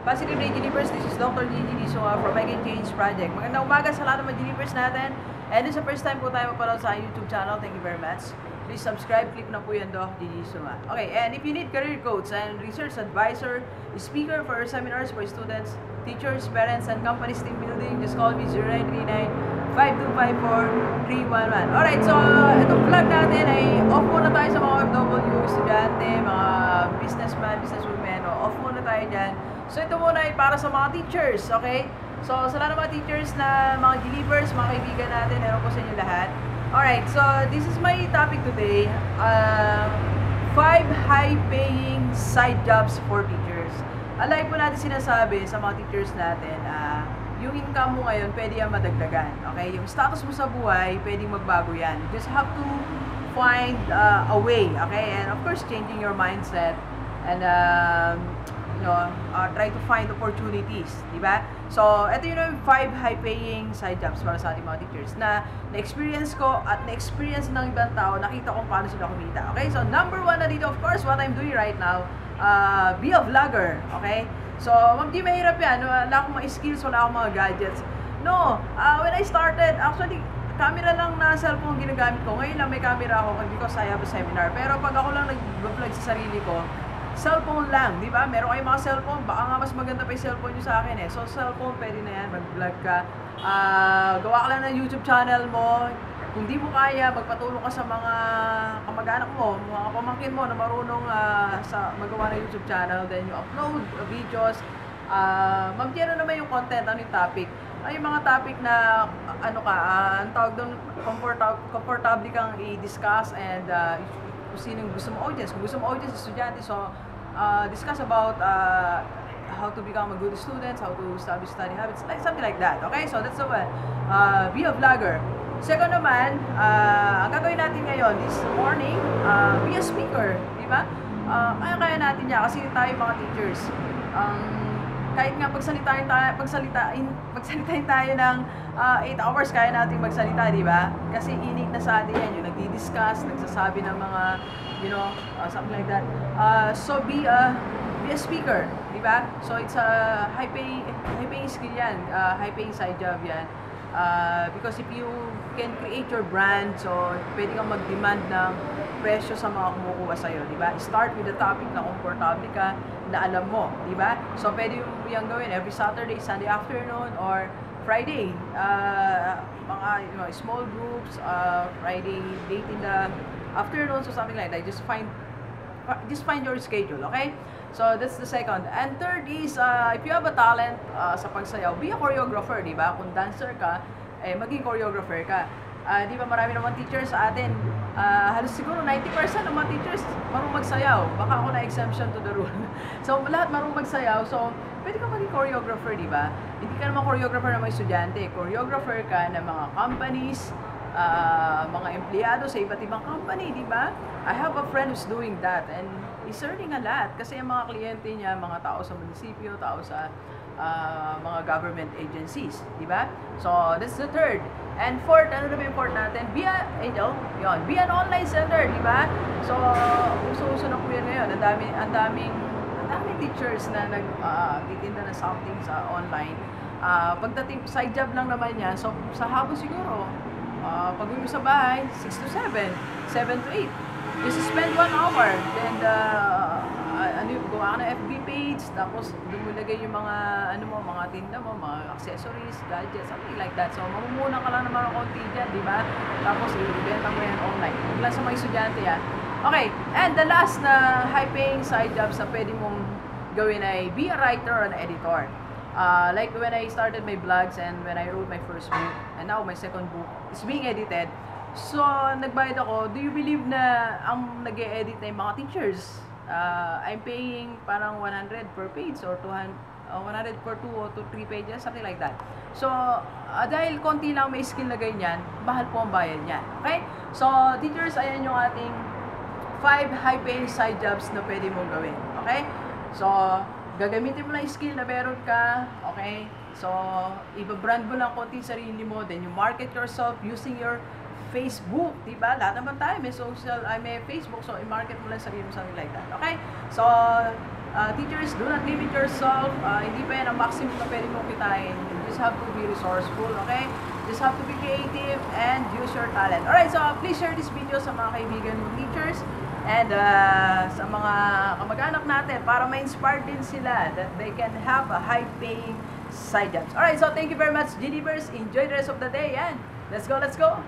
Positive Day Delivers, this is Dr. Gigi from I Can Change Project. Magandang umaga sa lahat ng mga delivers natin. And this is the first time po tayo mapanood sa YouTube channel. Thank you very much. Please subscribe, click na po yan do, Gigi Sunga. Okay, and if you need career coach and research advisor, speaker for seminars for students, teachers, parents, and companies team building, just call me 0939-5254-311. Alright, so itong vlog natin ay off muna tayo sa mga OFW, estudyante, mga businessman, businesswomen, off muna tayo dyan. So ito muna ay para sa mga teachers, okay? So sa lahat ng mga teachers na mga delivers, mga kaibigan natin, meron ko sa inyo lahat. Alright, so this is my topic today. 5 high-paying side jobs for teachers. Alay po natin sinasabi sa mga teachers natin, yung income mo ngayon, pwede yan madagdagan. Okay? Yung status mo sa buhay, pwedeng magbago yan. You just have to find a way. Okay? And of course, changing your mindset. And try to find opportunities, di ba? So, ito yung 5 high-paying side jobs para sa ating mga teachers na na-experience ko at na-experience ng ibang tao, nakita kung paano sila kumita. Okay? So, number 1 na dito, of course, what I'm doing right now, be a vlogger. Okay? So, di mahirap yan. Wala akong mga skills, wala akong mga gadgets. No, when I started, actually, camera lang na cellphone ginagamit ko. Ngayon lang may camera ako because I have a seminar. Pero pag ako lang nag-vlog sa sarili ko, cellphone lang, di ba? Meron kayong mga cellphone, baka nga mas maganda pa yung cellphone nyo sa akin eh. So, cellphone, pwede na yan, mag-vlog ka. Gawa ka lang ng YouTube channel mo. Kung di mo kaya, magpatulong ka sa mga kamag-anak mo, mga pamangkin mo na marunong sa magawa ng YouTube channel. Then, you upload videos. Mag-geno naman yung content, ano yung topic. Ay, yung mga topic na, ang tawag doon, comfortable kang i-discuss and kung sino yung gusto mo audience. Kung gusto mo audience, estudyante, so discuss about how to become a good student, how to establish study habits, like something like that. Okay, so that's the one. Be a vlogger. Second naman, ang gagawin natin ngayon this morning, be a speaker, di ba? Kaya natin yan kasi tayo mga teachers. Kahit nga pagsalitain tayo ng 8 hours, kaya natin magsalita, di ba? Kasi init na sa atin yan, yung nagdi-discuss, nagsasabi ng mga, something like that. So be a speaker, di ba? So it's a high-paying skill yan, high-paying side job yan. Because if you can create your brand, so pwede kang mag-demand ng presyo sa mga kumukuha sa'yo, di ba? Start with the topic na comfortable ka, na alam mo, di ba? So pwede yung gawin every Saturday, Sunday afternoon, or Friday, mga small groups, Friday late in the afternoon, so something like that. Just find your schedule, okay? So that's the second. And third is, if you have a talent sa pagsayaw, be a choreographer, di ba? Kung dancer ka, maging choreographer ka. Di ba marami naman teachers sa atin, halos siguro 90% ng mga teachers marunong magsayaw. Baka ako na exemption to the rule. So lahat marunong magsayaw, so pwede ka maging choreographer, di ba? Hindi ka naman choreographer ng mga estudyante, choreographer ka ng mga companies, mga empleyado sa iba't ibang company, di ba? I have a friend who's doing that and he's earning a lot kasi ang mga kliyente niya, mga tao sa munisipyo, tao sa mga government agencies, di ba? So, that's the third. And fourth, ano na ba yung fourth natin? Be an online seller, di ba? So, uso-uso na po yan ngayon. Ang daming teachers na nagtitinda na something sa online. Pagdating, side job lang naman yan. So, sa hapon siguro, pag uwi mo sa bahay, 6 to 7, 7 to 8. Just spend 1 hour. Then, gawa ka ng FB page, tapos dumulagay yung mga, mga tinda mo, mga accessories, gadgets, something like that. So, mamumunan ka lang naman ng konti dyan, di ba? Tapos, i-ibenta mo yan online. Huwag lang sa mga estudyante yan. Okay, and the last na high-paying side jobs na pwede mong gawin ay be a writer or an editor. Like when I started my vlogs and when I wrote my first book, and now my second book is being edited. So, nagbayad ako. Do you believe na ang nag-e-edit na yung mga teachers? I'm paying parang 100 per page or 100 per 2 or 3 pages, something like that. So, dahil konti lang may skill na ganyan, mahal po ang bayad niya. Okay? So, teachers, ayan yung ating 5 high-paying side jobs na pwede mong gawin. Okay? So, gagamitin mo lang yung skill na meron ka. Okay? So, iba-brand mo lang konti sarili mo. Then, you market yourself using your Facebook, diba? Lahat naman tayo may social, may Facebook, so i-market mo lang sarili mo, something like that. Okay? So, Teachers, do not limit yourself. Hindi pa yan ang maximum na pwede mong kitain. You just have to be resourceful, okay? Just have to be creative and use your talent. Alright, so please share this video sa mga kaibigan mong teachers and sa mga kamag-anak natin para ma-inspire din sila that they can have a high-paying side jobs. Alright, so thank you very much, Gigi. Enjoy the rest of the day and let's go, let's go!